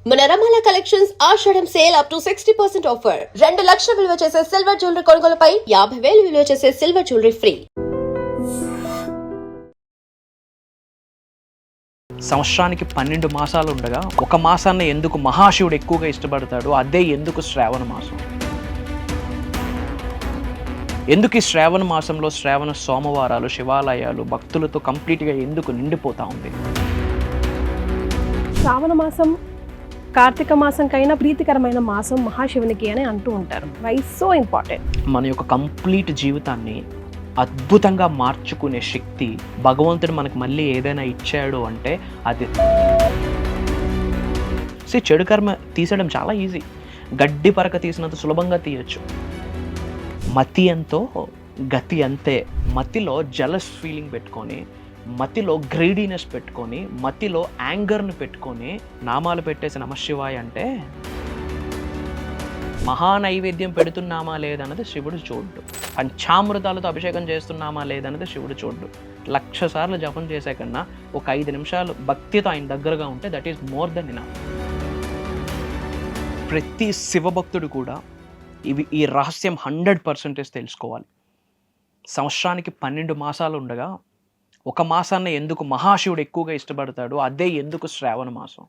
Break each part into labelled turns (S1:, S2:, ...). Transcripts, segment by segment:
S1: మన రమాల collections Ashadham sale up to 60% offer. 2 లక్షల విలువ చేసే సిల్వర్ జ్యువెలరీ కొనుగోలుపై 50,000 విలువ చేసే సిల్వర్ జ్యువెలరీ ఫ్రీ.
S2: సంవత్సరానికి 12 మాసాలు ఉండగా ఒక మాసాన్ని ఎందుకు మహాశివుడు ఎక్కువగా ఇష్టపడతాడు? అదే ఎందుకు శ్రావణ మాసం. ఎందుకు ఈ శ్రావణ మాసంలో శ్రావణ సోమవారాలు శివాలయాలు భక్తులతో కంప్లీట్గా ఎందుకు నిండిపోతా ఉంది?
S3: శ్రావణ మాసం కార్తీక మాసం కైనా ప్రీతికరమైన మాసం మహాశివునికి అని అంటూ ఉంటారు. Why so important?
S2: మన యొక్క కంప్లీట్ జీవితాన్ని అద్భుతంగా మార్చుకునే శక్తి భగవంతుడు మనకు మళ్ళీ ఏదైనా ఇచ్చాడు అంటే అది. చెడు కర్మ తీసేయడం చాలా ఈజీ. గడ్డి పరక తీసినంత సులభంగా తీయచ్చు. మతి ఎంతో గతి అంతే. మతిలో జలస్ ఫీలింగ్ పెట్టుకొని, మతిలో గ్రీడీనెస్ పెట్టుకొని, మతిలో యాంగర్ని పెట్టుకొని నామాలు పెట్టేసి నమశివాయ అంటే మహానైవేద్యం పెడుతున్నామా లేదన్నది శివుడు చూడ్డు. పంచామృతాలతో అభిషేకం చేస్తున్నామా లేదన్నది శివుడు చూడ్డు. 1,00,000 సార్లు జపం చేసే కన్నా ఒక 5 నిమిషాలు భక్తితో ఆయన దగ్గరగా ఉంటే that is more than enough. ప్రతి శివభక్తుడు కూడా ఈ రహస్యం 100% తెలుసుకోవాలి. సంవత్సరానికి 12 మాసాలు ఉండగా ఒక మాసాన్ని ఎందుకు మహాశివుడు ఎక్కువగా ఇష్టపడతాడు? అదే ఎందుకు శ్రావణ మాసం.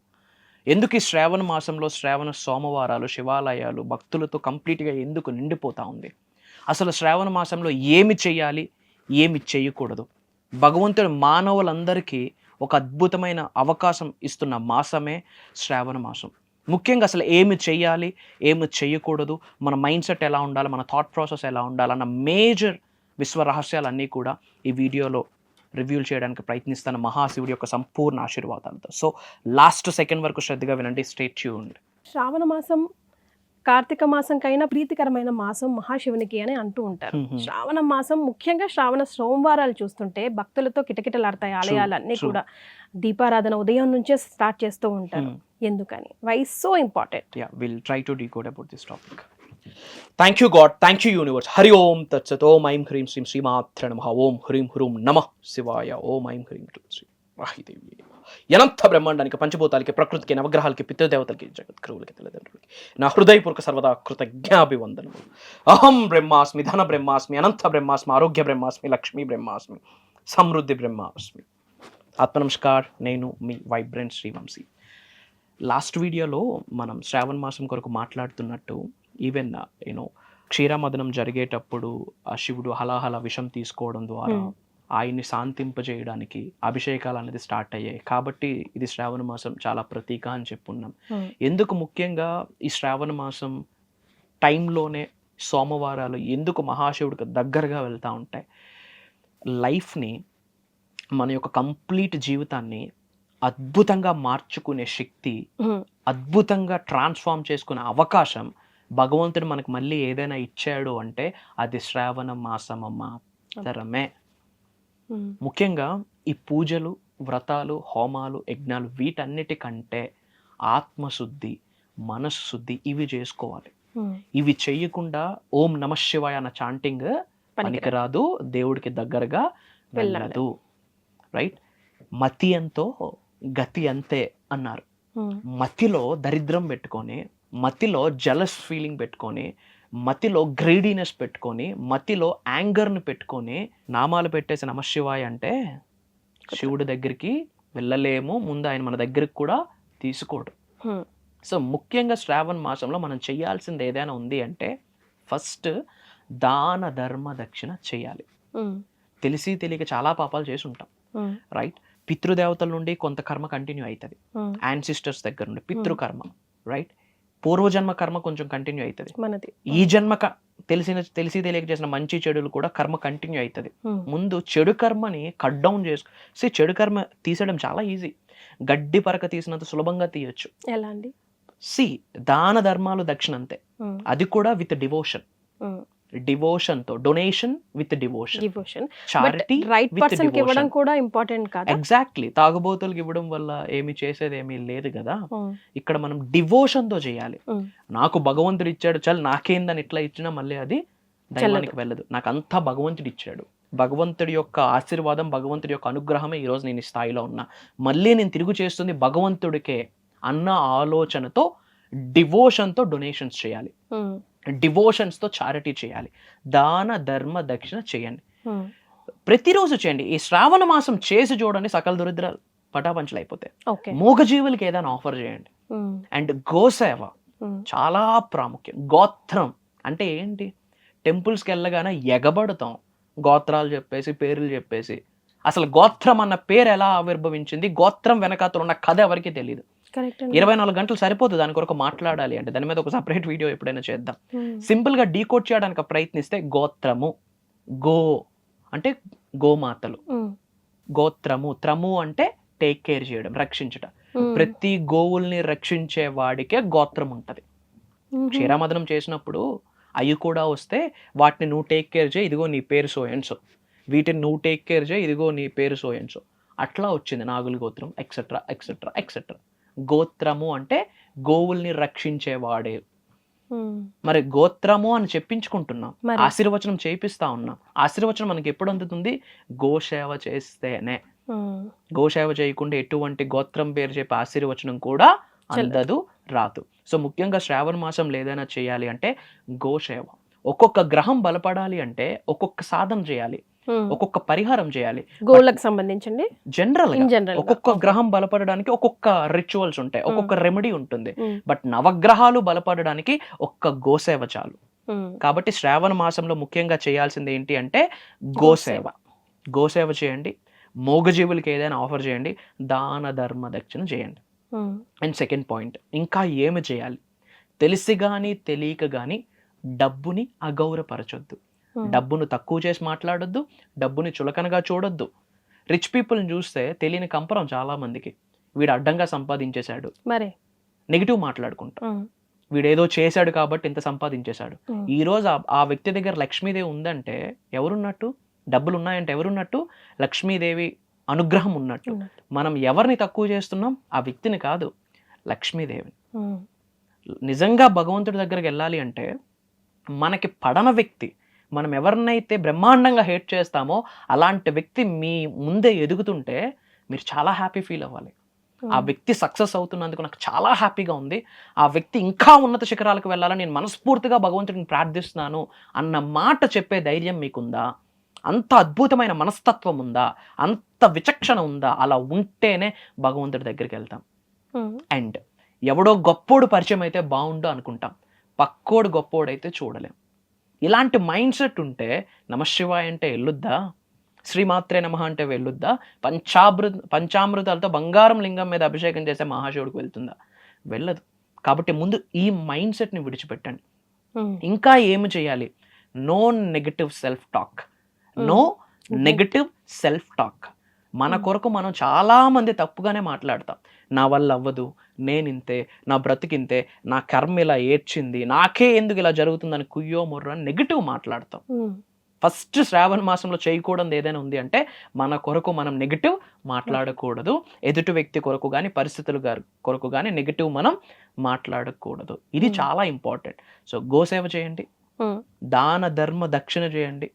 S2: ఎందుకు ఈ శ్రావణ మాసంలో శ్రావణ సోమవారాలు శివాలయాలు భక్తులతో కంప్లీట్గా ఎందుకు నిండిపోతూ ఉంది? అసలు శ్రావణ మాసంలో ఏమి చేయాలి, ఏమి చేయకూడదు? భగవంతుడు మానవులందరికీ ఒక అద్భుతమైన అవకాశం ఇస్తున్న మాసమే శ్రావణ మాసం. ముఖ్యంగా అసలు ఏమి చేయాలి, ఏమి చేయకూడదు, మన మైండ్ సెట్ ఎలా ఉండాలి, మన థాట్ ప్రాసెస్ ఎలా ఉండాలన్న మేజర్ విశ్వ రహస్యాలన్నీ కూడా ఈ వీడియోలో రివ్యూలు చేయడానికి ప్రయత్నిస్తాను మహాశివుడి యొక్క సంపూర్ణ ఆశీర్వాదాలతో. సో లాస్ట్ సెకండ్ వరకు శ్రద్ధగా వినండి. Stay tuned.
S3: శ్రావణ మాసం కార్తీక మాసం కైనా ప్రీతికరమైన మాసం మహాశివునికి అని అంటూ ఉంటారు. శ్రావణ మాసం ముఖ్యంగా శ్రావణ సోమవారాలు చూస్తుంటే భక్తులతో కిటకిటలాడతాయి ఆలయాలన్నీ కూడా. దీపారాధన ఉదయం నుంచే స్టార్ట్ చేస్తూ ఉంటారు. ఎందుకని? Why so important?
S2: Will try to decode about this topic. Thank you God, thank you universe. Hari Om Tatsat. Om ఐం హ్రీం శ్రీం శ్రీమాత్ర నమః. ఓం హ్రీం హ్రూం నమః శివాయ. ఓం ఐం హ్రీం శ్రీ వాహిదేవి. అనంత బ్రహ్మాండానికి, పంచభూతాలకి, ప్రకృతికి, నవగ్రహాలకి, పితృదేవతలకి, జగద్గురువులకి, తల్లిదండ్రులకి నా హృదయపూర్వక సర్వదా కృతజ్ఞాభివందనము. అహం బ్రహ్మాస్మి, ధన బ్రహ్మాస్మి, అనంత బ్రహ్మాస్మి, ఆరోగ్య బ్రహ్మాస్మి, లక్ష్మీ బ్రహ్మాస్మి, సమృద్ధి బ్రహ్మాస్మి. ఆత్మనమస్కార్. నేను మీ వైబ్రెంట్ శ్రీవంశీ. లాస్ట్ వీడియోలో మనం శ్రావణ మాసం కొరకు మాట్లాడుతున్నట్టు ఈవెన్ క్షీరమదనం జరిగేటప్పుడు ఆ శివుడు హలాహల విషం తీసుకోవడం ద్వారా ఆయన్ని శాంతింపజేయడానికి అభిషేకాలు అనేది స్టార్ట్ అయ్యాయి. కాబట్టి ఇది శ్రావణ మాసం చాలా ప్రతీక అని చెప్పున్నాం. ఎందుకు ముఖ్యంగా ఈ శ్రావణ మాసం టైంలోనే సోమవారాలు ఎందుకు మహాశివుడికి దగ్గరగా వెళ్తూ ఉంటాయి? లైఫ్ని, మన యొక్క కంప్లీట్ జీవితాన్ని అద్భుతంగా మార్చుకునే శక్తి, అద్భుతంగా ట్రాన్స్ఫార్మ్ చేసుకునే అవకాశం భగవంతుడు మనకు మళ్ళీ ఏదైనా ఇచ్చాడు అంటే అది శ్రావణ మాసం మాత్రమే. ముఖ్యంగా ఈ పూజలు, వ్రతాలు, హోమాలు, యజ్ఞాలు వీటన్నిటికంటే ఆత్మశుద్ధి, మనస్శుద్ధి ఇవి చేసుకోవాలి. ఇవి చెయ్యకుండా ఓం నమః శివాయ అన్న చాంటింగ్ పనికిరాదు, దేవుడికి దగ్గరగా వెళ్ళదు. రైట్? మతి ఎంతో గతి అంతే అన్నారు. మతిలో దరిద్రం పెట్టుకొని, మతిలో జలస్ ఫీలింగ్ పెట్టుకొని, మతిలో గ్రీడీనెస్ పెట్టుకొని, మతిలో యాంగర్ని పెట్టుకొని నామాలు పెట్టేసి నమశివాయ అంటే శివుడి దగ్గరికి వెళ్ళలేము. ముందు ఆయన మన దగ్గరికి కూడా తీసుకోడు. సో ముఖ్యంగా శ్రావణ మాసంలో మనం చేయాల్సింది ఏదైనా ఉంది అంటే ఫస్ట్ దాన ధర్మ దక్షిణ చేయాలి. తెలిసి తెలియక చాలా పాపాలు చేసి ఉంటాం. రైట్? పితృదేవతల నుండి కొంత కర్మ కంటిన్యూ అవుతుంది. యాన్సిస్టర్స్ దగ్గర నుండి పితృకర్మ, రైట్? పూర్వజన్మ కర్మ కొంచెం కంటిన్యూ అవుతుంది. ఈ జన్మ తెలిసి తెలియక చేసిన మంచి చెడులు కూడా కర్మ కంటిన్యూ అవుతుంది. ముందు చెడు కర్మని కట్ డౌన్ చేసుకో. చెడు కర్మ తీసేయడం చాలా ఈజీ. గడ్డి పరక తీసినంత సులభంగా తీయచ్చు.
S3: ఎలా అండి?
S2: దాన ధర్మాలు దక్షిణ అంతే. అది కూడా విత్ డివోషన్. డివోషన్ తో, donation with devotion, charity with devotion కూడా ఇంపార్టెంట్ కదా. ఎగ్జాక్ట్లీ. తాగుబోతులకు ఇవ్వడం వల్ల ఏమి చేసేది ఏమీ లేదు కదా. ఇక్కడ మనం డివోషన్ తో చేయాలి. నాకు భగవంతుడు ఇచ్చాడు, చల్ నాకేందని ఇట్లా ఇచ్చినా మళ్ళీ అది దైవానికి వెళ్ళదు. నాకు అంతా భగవంతుడు ఇచ్చాడు. భగవంతుడి యొక్క ఆశీర్వాదం, భగవంతుడి యొక్క అనుగ్రహమే ఈరోజు నేను ఈ స్థాయిలో ఉన్నా. మళ్ళీ నేను తిరుగు చేస్తుంది భగవంతుడికే అన్న ఆలోచనతో డివోషన్తో డొనేషన్స్ చేయాలి, డివోషన్స్తో చారిటీ చేయాలి, దాన ధర్మ దక్షిణ చేయండి. ప్రతిరోజు చేయండి. ఈ శ్రావణ మాసం చేసి చూడండి, సకల దరిద్రాలు పటాపంచలు అయిపోతాయి. మూగజీవులకి ఏదైనా ఆఫర్ చేయండి. అండ్ గోసేవ చాలా ప్రాముఖ్యం. గోత్రం అంటే ఏంటి? టెంపుల్స్కి వెళ్ళగానే ఎగబడతాం గోత్రాలు చెప్పేసి, పేర్లు చెప్పేసి. అసలు గోత్రం అన్న పేరు ఎలా ఆవిర్భవించింది, గోత్రం వెనకాతలు ఉన్న కథ ఎవరికి తెలియదు. 24 గంటలు సరిపోతుంది దాని కొరకు మాట్లాడాలి అంటే. దాని మీద ఒక సపరేట్ వీడియో ఎప్పుడైనా చేద్దాం. సింపుల్ గా డీకోడ్ చేయడానికి ప్రయత్నిస్తే గోత్రము, గో అంటే గోమాతలు, గోత్రము, త్రము అంటే టేక్ కేర్ చేయడం, రక్షించడం. ప్రతి గోవుల్ని రక్షించే వాడికే గోత్రం ఉంటది. క్షీరామదనం చేసినప్పుడు అవి కూడా వస్తే వాటిని నువ్వు టేక్ కేర్ చేయి, ఇదిగో నీ పేరు సో అండ్ సో. వీటిని నువ్వు టేక్ కేర్ చేయి, ఇదిగో నీ పేరు సో అండ్ సో. అట్లా వచ్చింది నాగుల గోత్రం, ఎక్సెట్రా ఎక్సెట్రా ఎక్సెట్రా. గోత్రము అంటే గోవుల్ని రక్షించేవాడే. మరి గోత్రము అని చెప్పించుకుంటున్నాం, ఆశీర్వచనం చేపిస్తా ఉన్నాం. ఆశీర్వచనం మనకి ఎప్పుడు అందుతుంది? గోసేవ చేస్తేనే. గోసేవ చేయకుండా ఎటువంటి గోత్రం పేరు చెప్పి ఆశీర్వచనం కూడా అందదు, రాదు. సో ముఖ్యంగా శ్రావణ మాసం ఏదైనా చేయాలి అంటే గోసేవ. ఒక్కొక్క గ్రహం బలపడాలి అంటే ఒక్కొక్క సాధన చేయాలి, ఒక్కొక్క పరిహారం చేయాలి.
S3: గోళ్ళకి సంబంధించండి
S2: జనరల్ ఒక్కొక్క గ్రహం బలపడడానికి ఒక్కొక్క రిచువల్స్ ఉంటాయి, ఒక్కొక్క రెమెడీ ఉంటుంది. బట్ నవగ్రహాలు బలపడడానికి ఒక్క గోసేవ చాలు. కాబట్టి శ్రావణ మాసంలో ముఖ్యంగా చేయాల్సింది ఏంటి అంటే గోసేవ. గోసేవ చేయండి, మూగజీవులకి ఏదైనా ఆఫర్ చేయండి, దాన ధర్మ దక్షిణ చేయండి. అండ్ సెకండ్ పాయింట్, ఇంకా ఏమి చేయాలి? తెలిసి కానీ తెలియక కానీ డబ్బుని అగౌరవపరచొద్దు, డబ్బును తక్కువ చేసి మాట్లాడొద్దు, డబ్బుని చులకనగా చూడొద్దు. రిచ్ పీపుల్ని చూస్తే తెలియని కంపరం చాలా మందికి. వీడు అడ్డంగా సంపాదించేశాడు, మరి నెగిటివ్ మాట్లాడుకుంటా. వీడేదో చేశాడు కాబట్టి ఇంత సంపాదించేశాడు. ఈ రోజు ఆ వ్యక్తి దగ్గర లక్ష్మీదేవి ఉందంటే ఎవరున్నట్టు? డబ్బులు ఉన్నాయంటే ఎవరున్నట్టు? లక్ష్మీదేవి అనుగ్రహం ఉన్నట్టు. మనం ఎవరిని తక్కువ చేస్తున్నాం? ఆ వ్యక్తిని కాదు, లక్ష్మీదేవిని. నిజంగా భగవంతుడి దగ్గరికి వెళ్ళాలి అంటే మనకి పడన వ్యక్తి, మనం ఎవరినైతే బ్రహ్మాండంగా హేట్ చేస్తామో అలాంటి వ్యక్తి మీ ముందే ఎదుగుతుంటే మీరు చాలా హ్యాపీ ఫీల్ అవ్వాలి. ఆ వ్యక్తి సక్సెస్ అవుతున్నందుకు నాకు చాలా హ్యాపీగా ఉంది, ఆ వ్యక్తి ఇంకా ఉన్నత శిఖరాలకు వెళ్ళాలని నేను మనస్ఫూర్తిగా భగవంతుడిని ప్రార్థిస్తున్నాను అన్న మాట చెప్పే ధైర్యం మీకుందా? అంత అద్భుతమైన మనస్తత్వం ఉందా? అంత విచక్షణ ఉందా? అలా ఉంటేనే భగవంతుడి దగ్గరికి వెళ్తాం. అండ్ ఎవడో గొప్పోడు పరిచయం అయితే బాగుండు అనుకుంటాం, పక్కోడు గొప్పోడైతే చూడలేం. ఇలాంటి మైండ్ సెట్ ఉంటే నమశివాయ అంటే వెళ్ళొద్దా? శ్రీమాత్రే నమః అంటే వెళ్ళొద్దా? పంచామృతాలతో బంగారం లింగం మీద అభిషేకం చేసే మహాశివుడికి వెళ్తుందా? వెళ్ళదు. కాబట్టి ముందు ఈ మైండ్ సెట్ని విడిచిపెట్టండి. ఇంకా ఏమి చేయాలి? No negative self talk, no negative self talk. మన కొరకు మనం చాలా మంది తప్పుగానే మాట్లాడతాం. నా వల్ల అవ్వదు, నేనింతే, నా బ్రతికింతే, నా కర్మ ఇలా ఏడ్చింది, నాకే ఎందుకు ఇలా జరుగుతుందని కుయ్యో మొర్రో అని నెగిటివ్ మాట్లాడతాం. ఫస్ట్ శ్రావణ మాసంలో చేయకూడదు ఏదైనా ఉంది అంటే మన కొరకు మనం నెగిటివ్ మాట్లాడకూడదు. ఎదుటి వ్యక్తి కొరకు కానీ పరిస్థితుల కొరకు కానీ నెగిటివ్ మనం మాట్లాడకూడదు. ఇది చాలా ఇంపార్టెంట్. సో గోసేవ చేయండి, దాన ధర్మ దక్షిణ చేయండి,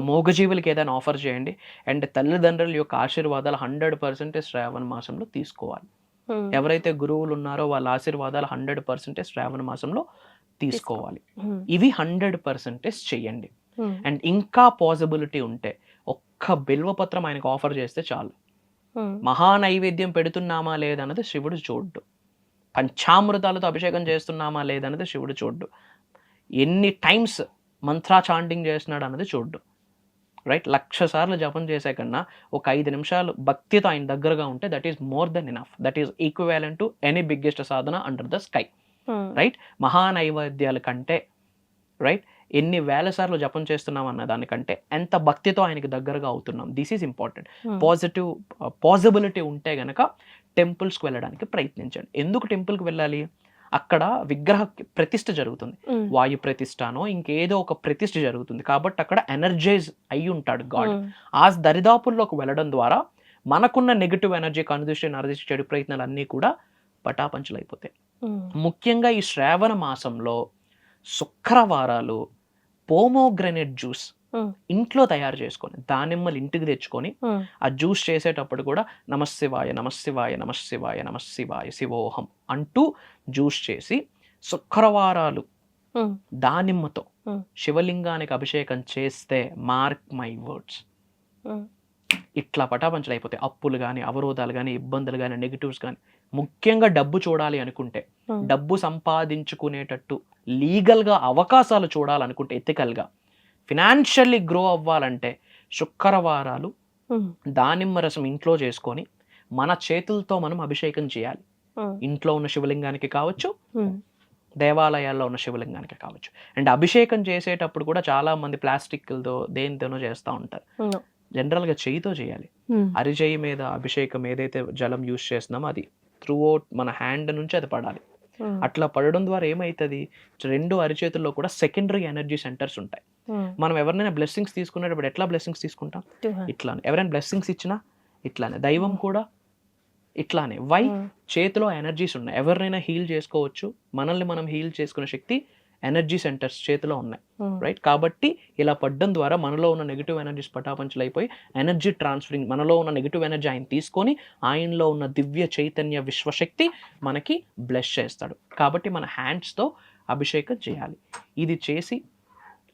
S2: మూగజీవులకి ఏదైనా ఆఫర్ చేయండి. అండ్ తల్లిదండ్రుల యొక్క ఆశీర్వాదాలు 100% శ్రావణ మాసంలో తీసుకోవాలి. ఎవరైతే గురువులు ఉన్నారో వాళ్ళ ఆశీర్వాదాలు 100% శ్రావణ మాసంలో తీసుకోవాలి. ఇవి 100% చెయ్యండి. అండ్ ఇంకా పాసిబిలిటీ ఉంటే ఒక్క బిల్వపత్రం ఆయనకు ఆఫర్ చేస్తే చాలు. మహానైవేద్యం పెడుతున్నామా లేదన్నది శివుడు చూడ్డు, పంచామృతాలతో అభిషేకం చేస్తున్నామా లేదన్నది శివుడు చూడ్డు, ఎన్ని టైమ్స్ మంత్రా చాంటింగ్ చేస్తున్నాడు అన్నది చూడ్డు. రైట్? 1,00,000 సార్లు జపం చేసే కన్నా ఒక 5 నిమిషాలు భక్తితో ఆయన దగ్గరగా ఉంటే that is more than enough. That is equivalent to any biggest సాధన అండర్ ద స్కై. రైట్? మహానైవేద్యాల కంటే, రైట్, ఎన్ని వేల సార్లు జపం చేస్తున్నాం అన్న దానికంటే ఎంత భక్తితో ఆయనకి దగ్గరగా అవుతున్నాం. This is important. పాసిబిలిటీ ఉంటే గనక టెంపుల్స్కి వెళ్ళడానికి ప్రయత్నించండి. ఎందుకు టెంపుల్కి వెళ్ళాలి? అక్కడ విగ్రహ ప్రతిష్ఠ జరుగుతుంది, వాయు ప్రతిష్ఠనో ఇంకేదో ఒక ప్రతిష్ఠ జరుగుతుంది. కాబట్టి అక్కడ ఎనర్జైజ్ అయి ఉంటాడు గాడ్. ఆ దరిదాపుల్లోకి వెళ్ళడం ద్వారా మనకున్న నెగిటివ్ ఎనర్జీ, కన్ఫ్యూషన్ ఎనర్జీ, చెడు ప్రయత్నాలు అన్నీ కూడా పటాపంచలైపోతాయి. ముఖ్యంగా ఈ శ్రావణ మాసంలో శుక్రవారాలు పోమోగ్రనేట్ జ్యూస్ ఇంట్లో తయారు చేసుకొని దానిమ్మలు ఇంటికి తెచ్చుకొని ఆ జ్యూస్ చేసేటప్పుడు కూడా నమశివాయ నమశివాయ నమశివాయ నమశివాయ శివోహం అంటూ జ్యూస్ చేసి శుక్రవారాలు దానిమ్మతో శివలింగానికి అభిషేకం చేస్తే మార్క్ మై వర్డ్స్ ఇట్లా పటాపంచలు అయిపోతాయి. అప్పులు కానీ, అవరోధాలు కానీ, ఇబ్బందులు కానీ, నెగిటివ్స్ కానీ. ముఖ్యంగా డబ్బు చూడాలి అనుకుంటే, డబ్బు సంపాదించుకునేటట్టు లీగల్గా అవకాశాలు చూడాలనుకుంటే, ఎథికల్గా ఫినాన్షియల్లీ గ్రో అవ్వాలంటే శుక్రవారాలు దానిమ్మ రసం ఇంట్లో చేసుకొని మన చేతులతో మనం అభిషేకం చేయాలి. ఇంట్లో ఉన్న శివలింగానికి కావచ్చు, దేవాలయాల్లో ఉన్న శివలింగానికి కావచ్చు. అండ్ అభిషేకం చేసేటప్పుడు కూడా చాలా మంది ప్లాస్టిక్లతో దేనితోనో చేస్తూ ఉంటారు. జనరల్గా చేయితో చేయాలి. అరిచేయి మీద అభిషేకం ఏదైతే జలం యూజ్ చేస్తున్నామో అది త్రూ అవుట్ మన హ్యాండ్ నుంచి అది పడాలి. అట్లా పడడం ద్వారా ఏమవుతుంది, రెండు అరిచేతుల్లో కూడా సెకండరీ ఎనర్జీ సెంటర్స్ ఉంటాయి. మనం ఎవరినైనా బ్లెస్సింగ్స్ తీసుకునేటప్పుడు ఎట్లా బ్లెస్సింగ్స్ తీసుకుంటాం, ఇట్లానే. ఎవరైనా బ్లెస్సింగ్స్ ఇచ్చినా ఇట్లానే. దైవం కూడా ఇట్లానే. వై, చేతిలో ఎనర్జీస్ ఉన్నాయి. ఎవరినైనా హీల్ చేసుకోవచ్చు. మనల్ని మనం హీల్ చేసుకునే శక్తి ఎనర్జీ సెంటర్స్ చేతిలో ఉన్నాయి, రైట్? కాబట్టి ఇలా పడ్డం ద్వారా మనలో ఉన్న నెగిటివ్ ఎనర్జీస్ పటాపంచలు అయిపోయి ఎనర్జీ ట్రాన్స్ఫరింగ్, మనలో ఉన్న నెగిటివ్ ఎనర్జీ ఆయన తీసుకొని ఆయనలో ఉన్న దివ్య చైతన్య విశ్వశక్తి మనకి బ్లెస్ చేస్తాడు. కాబట్టి మన హ్యాండ్స్తో అభిషేకం చేయాలి. ఇది చేసి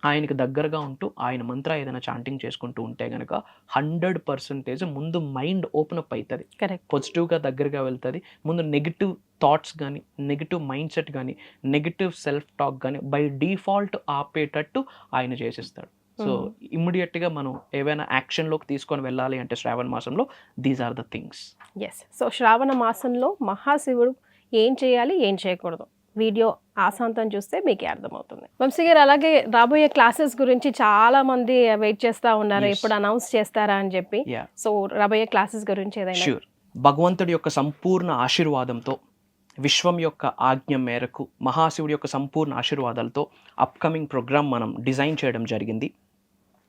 S2: ఆయనకి దగ్గరగా ఉంటూ ఆయన మంత్ర ఏదైనా చాంటింగ్ చేసుకుంటూ ఉంటే కనుక 100% ముందు మైండ్ ఓపెన్ అప్ అవుతుంది, పాజిటివ్గా దగ్గరగా వెళ్తుంది. ముందు నెగిటివ్ థాట్స్ కానీ, నెగిటివ్ మైండ్ సెట్ కానీ, నెగిటివ్ సెల్ఫ్ టాక్ కానీ బై డిఫాల్ట్ ఆపేటట్టు ఆయన చేసిస్తాడు. సో ఇమ్మీడియట్గా మనం ఏవైనా యాక్షన్లోకి తీసుకొని వెళ్ళాలి అంటే శ్రావణ మాసంలో these are the things.
S3: Yes. So Shravana మాసంలో మహాశివుడు ఏం చేయాలి, ఏం చేయకూడదు, వీడియో ఆశాంతం చూస్తే మీకే అర్థమవుతుంది. వంశీ గారు, అలాగే రాబోయే క్లాసెస్ గురించి చాలా మంది వెయిట్ చేస్తూ ఉన్నారు, ఎప్పుడు అనౌన్స్ చేస్తారా అని చెప్పి. సో రాబోయే క్లాసెస్ గురించి ఏదైనా?
S2: ష్యూర్. భగవంతుడి యొక్క సంపూర్ణ ఆశీర్వాదంతో, విశ్వం యొక్క ఆజ్ఞ మేరకు, మహాశివుడి యొక్క సంపూర్ణ ఆశీర్వాదాలతో అప్కమింగ్ ప్రోగ్రామ్ మనం డిజైన్ చేయడం జరిగింది.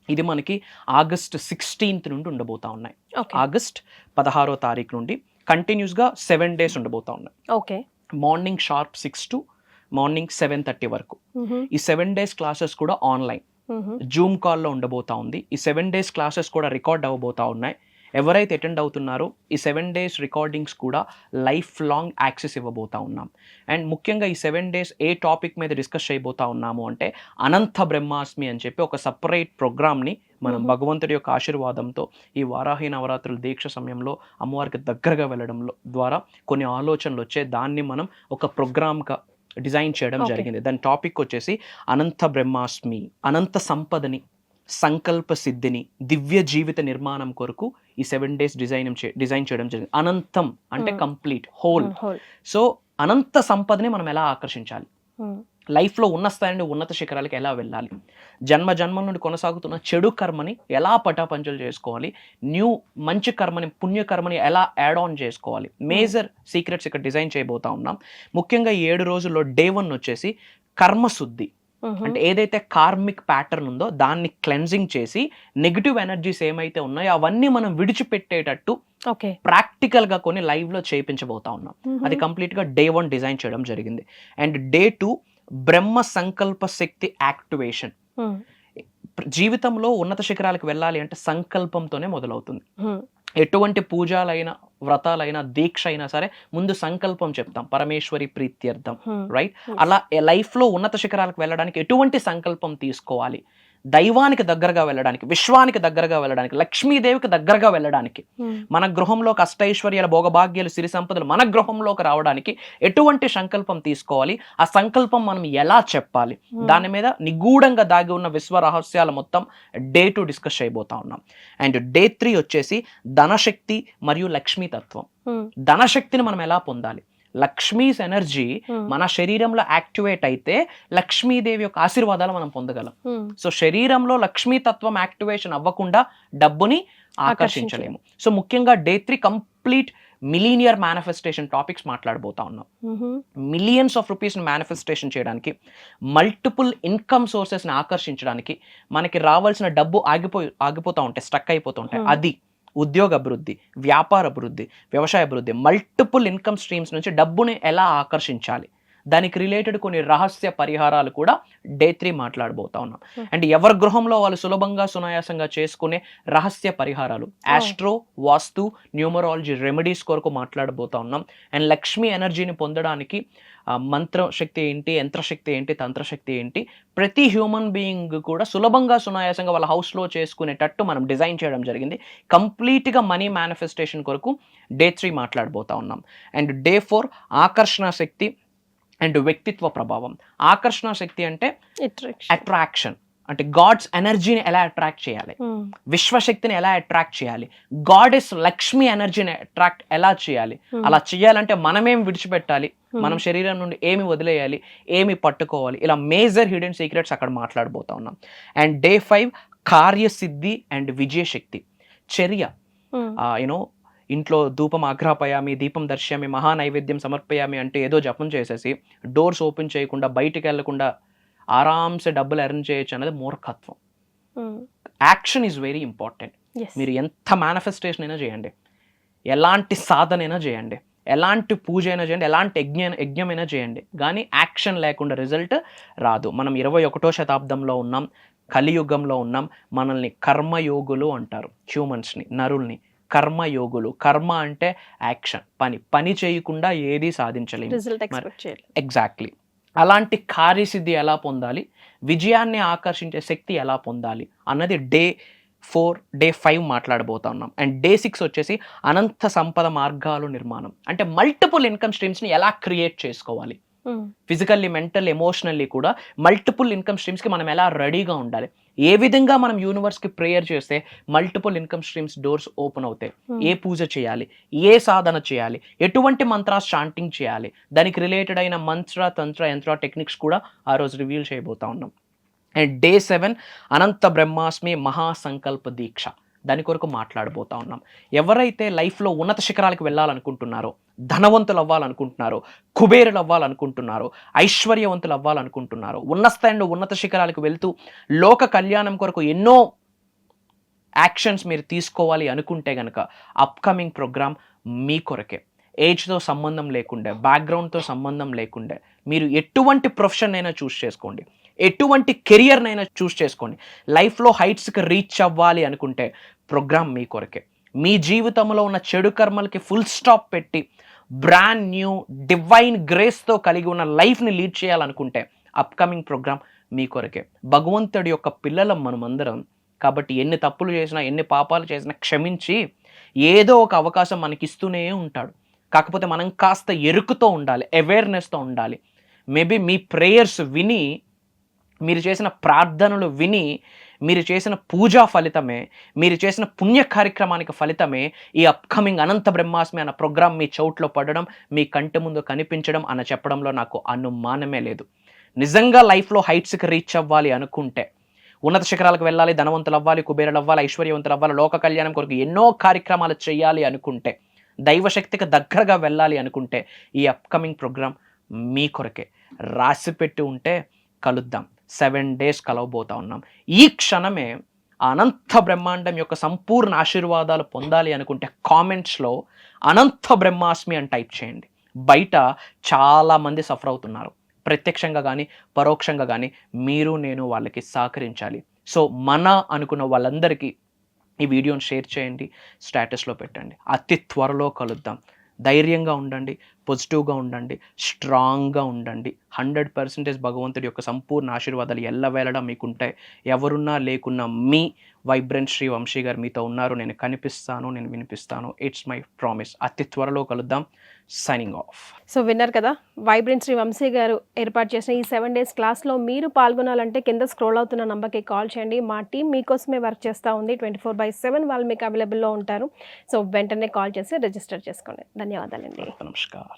S2: ఇది మనకి ఆగస్ట్ 16 నుండి ఉండబోతా ఉన్నాయి. ఆగస్ట్ 16వ తారీఖు నుండి కంటిన్యూస్గా 7 days ఉండబోతా ఉన్నాయి.
S3: Okay.
S2: Morning sharp 6 to morning 7:30 వరకు. ఈ 7 days క్లాసెస్ కూడా ఆన్లైన్ జూమ్ కాల్లో ఉండబోతా ఉంది. ఈ 7 days క్లాసెస్ కూడా రికార్డ్ అవ్వబోతా ఉన్నాయి. ఎవరైతే అటెండ్ అవుతున్నారో ఈ 7 days రికార్డింగ్స్ కూడా లైఫ్ లాంగ్ యాక్సెస్ ఇవ్వబోతా ఉన్నాం. అండ్ ముఖ్యంగా ఈ 7 days ఏ టాపిక్ మీద డిస్కస్ చేయబోతా ఉన్నాము అంటే అనంత బ్రహ్మాస్మి అని చెప్పి ఒక సపరేట్ ప్రోగ్రామ్ని మనం భగవంతుడి యొక్క ఆశీర్వాదంతో ఈ వారాహి నవరాత్రుల దీక్ష సమయంలో అమ్మవారికి దగ్గరగా వెళ్ళడంలో ద్వారా కొన్ని ఆలోచనలు వచ్చే దాన్ని మనం ఒక ప్రోగ్రామ్గా డిజైన్ చేయడం జరిగింది. దాని టాపిక్ వచ్చేసి అనంత బ్రహ్మాస్మి. అనంత సంపదని, సంకల్ప సిద్ధిని, దివ్య జీవిత నిర్మాణం కొరకు ఈ 7 days డిజైన్ చేయడం జరిగింది. అనంతం అంటే కంప్లీట్, హోల్. సో అనంత సంపదని మనం ఎలా ఆకర్షించాలి, లైఫ్లో ఉన్న స్థాయి నుండి ఉన్నత శిఖరాలకి ఎలా వెళ్ళాలి, జన్మ జన్మల నుండి కొనసాగుతున్న చెడు కర్మని ఎలా పటాపంచలు చేసుకోవాలి, మంచి కర్మని, పుణ్యకర్మని ఎలా యాడ్ ఆన్ చేసుకోవాలి, మేజర్ సీక్రెట్స్ ఇక్కడ డిజైన్ చేయబోతా ఉన్నాం. ముఖ్యంగా 7 రోజుల్లో డే 1 వచ్చేసి కర్మశుద్ధి. అంటే ఏదైతే కార్మిక్ ప్యాటర్న్ ఉందో దాన్ని క్లెన్జింగ్ చేసి నెగిటివ్ ఎనర్జీస్ ఏమైతే ఉన్నాయో అవన్నీ మనం విడిచిపెట్టేటట్టు ప్రాక్టికల్ గా కొన్ని లైవ్ లో చేయించబోతా ఉన్నాం. అది కంప్లీట్ గా డే 1 డిజైన్ చేయడం జరిగింది. అండ్ డే 2 బ్రహ్మ సంకల్ప శక్తి యాక్టివేషన్. జీవితంలో ఉన్నత శిఖరాలకు వెళ్ళాలి అంటే సంకల్పంతోనే మొదలవుతుంది. ఎటువంటి పూజలైనా, వ్రతాలైనా, దీక్ష అయినా సరే ముందు సంకల్పం చెప్తాం, పరమేశ్వరి ప్రీత్యర్థం, రైట్? అలా లైఫ్ లో ఉన్నత శిఖరాలకు వెళ్ళడానికి ఎటువంటి సంకల్పం తీసుకోవాలి, దైవానికి దగ్గరగా వెళ్ళడానికి, విశ్వానికి దగ్గరగా వెళ్ళడానికి, లక్ష్మీదేవికి దగ్గరగా వెళ్ళడానికి, మన గృహంలోకి అష్టైశ్వర్యాల, భోగభాగ్యాలు, సిరి సంపదలు మన గృహంలోకి రావడానికి ఎటువంటి సంకల్పం తీసుకోవాలి, ఆ సంకల్పం మనం ఎలా చెప్పాలి, దాని మీద నిగూఢంగా దాగి ఉన్న విశ్వ రహస్యాల మొత్తం డే 2 డిస్కస్ చేయబోతా ఉన్నాం. అండ్ డే 3 వచ్చేసి ధనశక్తి మరియు లక్ష్మీ తత్వం. ధనశక్తిని మనం ఎలా పొందాలి, లక్ష్మీస్ ఎనర్జీ మన శరీరంలో యాక్టివేట్ అయితే లక్ష్మీదేవి యొక్క ఆశీర్వాదాలు మనం పొందగలం. సో శరీరంలో లక్ష్మీ తత్వం యాక్టివేషన్ అవ్వకుండా డబ్బుని ఆకర్షించలేము. సో ముఖ్యంగా day 3 complete millionaire manifestation topics మాట్లాడబోతా ఉన్నాం. మిలియన్స్ ఆఫ్ రూపీస్ మేనిఫెస్టేషన్ చేయడానికి, మల్టిపుల్ ఇన్కమ్ సోర్సెస్ని ఆకర్షించడానికి, మనకి రావాల్సిన డబ్బు ఆగిపోతూ ఉంటాయి, స్టక్ అయిపోతూ ఉంటాయి. అది ఉద్యోగ అభివృద్ధి, వ్యాపార అభివృద్ధి, వ్యవసాయ అభివృద్ధి, మల్టిపుల్ ఇన్కమ్ స్ట్రీమ్స్ నుంచి డబ్బుని ఎలా ఆకర్షించాలి, దానికి రిలేటెడ్ కొన్ని రహస్య పరిహారాలు కూడా డే 3 మాట్లాడబోతా ఉన్నాం. అండ్ ఎవరి గృహంలో వాళ్ళు సులభంగా సునాయాసంగా చేసుకునే రహస్య పరిహారాలు, ఆస్ట్రో, వాస్తు, న్యూమరాలజీ రెమెడీస్ కొరకు మాట్లాడబోతా ఉన్నాం. అండ్ లక్ష్మీ ఎనర్జీని పొందడానికి మంత్రశక్తి ఏంటి, యంత్రశక్తి ఏంటి, తంత్రశక్తి ఏంటి, ప్రతి హ్యూమన్ బీయింగ్ కూడా సులభంగా సునాయాసంగా వాళ్ళ హౌస్లో చేసుకునేటట్టు మనం డిజైన్ చేయడం జరిగింది. కంప్లీట్గా మనీ మేనిఫెస్టేషన్ కొరకు డే 3 మాట్లాడబోతా ఉన్నాం. అండ్ డే 4 ఆకర్షణ శక్తి అండ్ వ్యక్తిత్వ ప్రభావం. ఆకర్షణ శక్తి అంటే అట్రాక్షన్, అంటే గాడ్స్ ఎనర్జీని ఎలా అట్రాక్ట్ చేయాలి, విశ్వశక్తిని ఎలా అట్రాక్ట్ చేయాలి, గాడెస్ లక్ష్మి ఎనర్జీని అట్రాక్ట్ ఎలా చేయాలి. అలా చేయాలంటే మనమేం విడిచిపెట్టాలి, మనం శరీరం నుండి ఏమి వదిలేయాలి, ఏమి పట్టుకోవాలి, ఇలా మేజర్ హిడెన్ సీక్రెట్స్ అక్కడ మాట్లాడబోతా ఉన్నాం. And day 5 Karyasiddhi and విజయశక్తి. చర్య, యూనో ఇంట్లో ధూపం ఆగ్రాపయామి, దీపం దర్శయామి, మహా నైవేద్యం సమర్పయామి అంటే ఏదో జపం చేసేసి డోర్స్ ఓపెన్ చేయకుండా బయటికి వెళ్లకుండా ఆరామ్సే డబ్బులు ఎర్న్ చేయొచ్చు అనేది మూర్ఖత్వం. Action is very important. మీరు ఎంత మేనిఫెస్టేషన్ అయినా చేయండి, ఎలాంటి సాధన అయినా చేయండి, ఎలాంటి పూజ అయినా చేయండి, ఎలాంటి యజ్ఞమైనా చేయండి, కానీ యాక్షన్ లేకుండా రిజల్ట్ రాదు. మనం 21వ శతాబ్దంలో ఉన్నాం, కలియుగంలో ఉన్నాం. మనల్ని కర్మయోగులు అంటారు, హ్యూమన్స్ని, నరుల్ని కర్మయోగులు. కర్మ అంటే యాక్షన్, పని చేయకుండా ఏది సాధించలేము. ఎగ్జాక్ట్లీ. అలాంటి కార్యసిద్ధి ఎలా పొందాలి, విజయాన్ని ఆకర్షించే శక్తి ఎలా పొందాలి అన్నది డే 4, డే 5 మాట్లాడబోతా ఉన్నాం. అండ్ డే 6 వచ్చేసి అనంత సంపద మార్గాలు నిర్మాణం, అంటే మల్టిపుల్ ఇన్కమ్ స్ట్రీమ్స్ని ఎలా క్రియేట్ చేసుకోవాలి. ఫిజికల్లీ, మెంటల్, ఎమోషనల్లీ కూడా మల్టిపుల్ ఇన్కమ్ స్ట్రీమ్స్కి మనం ఎలా రెడీగా ఉండాలి, ఏ విధంగా మనం యూనివర్స్కి ప్రేయర్ చేస్తే multiple income streams doors open అవుతాయి, ఏ పూజ చేయాలి, ఏ సాధన చేయాలి, ఎటువంటి మంత్రాస్ చాంటింగ్ చేయాలి, దానికి రిలేటెడ్ అయిన మంత్ర, తంత్ర, యంత్ర టెక్నిక్స్ కూడా ఆ రోజు రివీల్ చేయబోతా ఉన్నాం. అండ్ డే 7 అనంత బ్రహ్మాస్మి మహాసంకల్ప దీక్ష, దాని కొరకు మాట్లాడబోతా ఉన్నాం. ఎవరైతే లైఫ్లో ఉన్నత శిఖరాలకు వెళ్ళాలనుకుంటున్నారో, ధనవంతులు అవ్వాలనుకుంటున్నారో, కుబేరులు అవ్వాలనుకుంటున్నారో, ఐశ్వర్యవంతులు అవ్వాలనుకుంటున్నారో, ఉన్నత శిఖరాలకు వెళ్తూ లోక కళ్యాణం కొరకు ఎన్నో యాక్షన్స్ మీరు తీసుకోవాలి అనుకుంటే కనుక అప్కమింగ్ ప్రోగ్రామ్ మీ కొరకే. ఏజ్తో సంబంధం లేకుండే, బ్యాక్గ్రౌండ్తో సంబంధం లేకుండే, మీరు ఎటువంటి ప్రొఫెషన్ అయినా చూస్ చేసుకోండి, ఎటువంటి కెరియర్నైనా చూస్ చేసుకోండి. లైఫ్లో హైట్స్కి రీచ్ అవ్వాలి అనుకుంటే ప్రోగ్రామ్ మీ కొరకే. మీ జీవితంలో ఉన్న చెడు కర్మలకి ఫుల్ స్టాప్ పెట్టి బ్రాండ్ న్యూ డివైన్ గ్రేస్తో కలిగి ఉన్న లైఫ్ని లీడ్ చేయాలనుకుంటే అప్కమింగ్ ప్రోగ్రామ్ మీ కొరకే. భగవంతుడి యొక్క పిల్లలం మనమందరం కాబట్టి ఎన్ని తప్పులు చేసినా, ఎన్ని పాపాలు చేసినా క్షమించి ఏదో ఒక అవకాశం మనకిస్తూనే ఉంటాడు. కాకపోతే మనం కాస్త ఎరుకుతో ఉండాలి, అవేర్నెస్తో ఉండాలి. మేబీ మీ ప్రేయర్స్ విని, మీరు చేసిన ప్రార్థనలు విని, మీరు చేసిన పూజా ఫలితమే, మీరు చేసిన పుణ్య కార్యక్రమానికి ఫలితమే ఈ అప్కమింగ్ అనంత బ్రహ్మాస్మి అన్న ప్రోగ్రామ్ మీ చౌట్లో పడడం, మీ కంటి ముందు కనిపించడం అన్న చెప్పడంలో నాకు అనుమానమే లేదు. నిజంగా లైఫ్లో హైట్స్కి రీచ్ అవ్వాలి అనుకుంటే, ఉన్నత శిఖరాలకు వెళ్ళాలి, ధనవంతులు అవ్వాలి, కుబేరులు అవ్వాలి, ఐశ్వర్యవంతులు అవ్వాలి, లోక కళ్యాణం కొరకు ఎన్నో కార్యక్రమాలు చేయాలి అనుకుంటే, దైవశక్తికి దగ్గరగా వెళ్ళాలి అనుకుంటే ఈ అప్కమింగ్ ప్రోగ్రామ్ మీ కొరకే. రాసిపెట్టి ఉంటే కలుద్దాం. 7 days కలవబోతా ఉన్నాం. ఈ క్షణమే అనంత బ్రహ్మాండం యొక్క సంపూర్ణ ఆశీర్వాదాలు పొందాలి అనుకుంటే కామెంట్స్లో అనంత బ్రహ్మాస్మి అని టైప్ చేయండి. బయట చాలామంది సఫర్ అవుతున్నారు, ప్రత్యక్షంగా కానీ పరోక్షంగా కానీ. మీరు నేను వాళ్ళకి సహకరించాలి. సో మన అనుకున్న వాళ్ళందరికీ ఈ వీడియోని షేర్ చేయండి, స్టేటస్లో పెట్టండి. అతి త్వరలో కలుద్దాం. ధైర్యంగా ఉండండి, పాజిటివ్గా ఉండండి, స్ట్రాంగ్గా ఉండండి. 100% భగవంతుడి యొక్క సంపూర్ణ ఆశీర్వాదాలు ఎల్లవేళలా మీకుంటాయి. ఎవరున్నా లేకున్నా మీ వైబ్రెంట్ శ్రీ వంశీ గారు మీతో ఉన్నారు. నేను కనిపిస్తాను, నేను వినిపిస్తాను. It's my promise. అతి త్వరలో కలుద్దాం. Signing off.
S3: సో విన్నారు కదా, వైబ్రెంట్ శ్రీ వంశీ గారు ఏర్పాటు చేసిన ఈ 7 days క్లాస్లో మీరు పాల్గొనాలంటే కింద స్క్రోల్ అవుతున్న నంబర్కి కాల్ చేయండి. మా టీం మీకోసమే వర్క్ చేస్తూ ఉంది. 24/7 వాళ్ళు మీకు అవైలబుల్లో ఉంటారు. సో వెంటనే కాల్ చేసి రిజిస్టర్ చేసుకోండి. ధన్యవాదాలండి.
S2: నమస్కారం.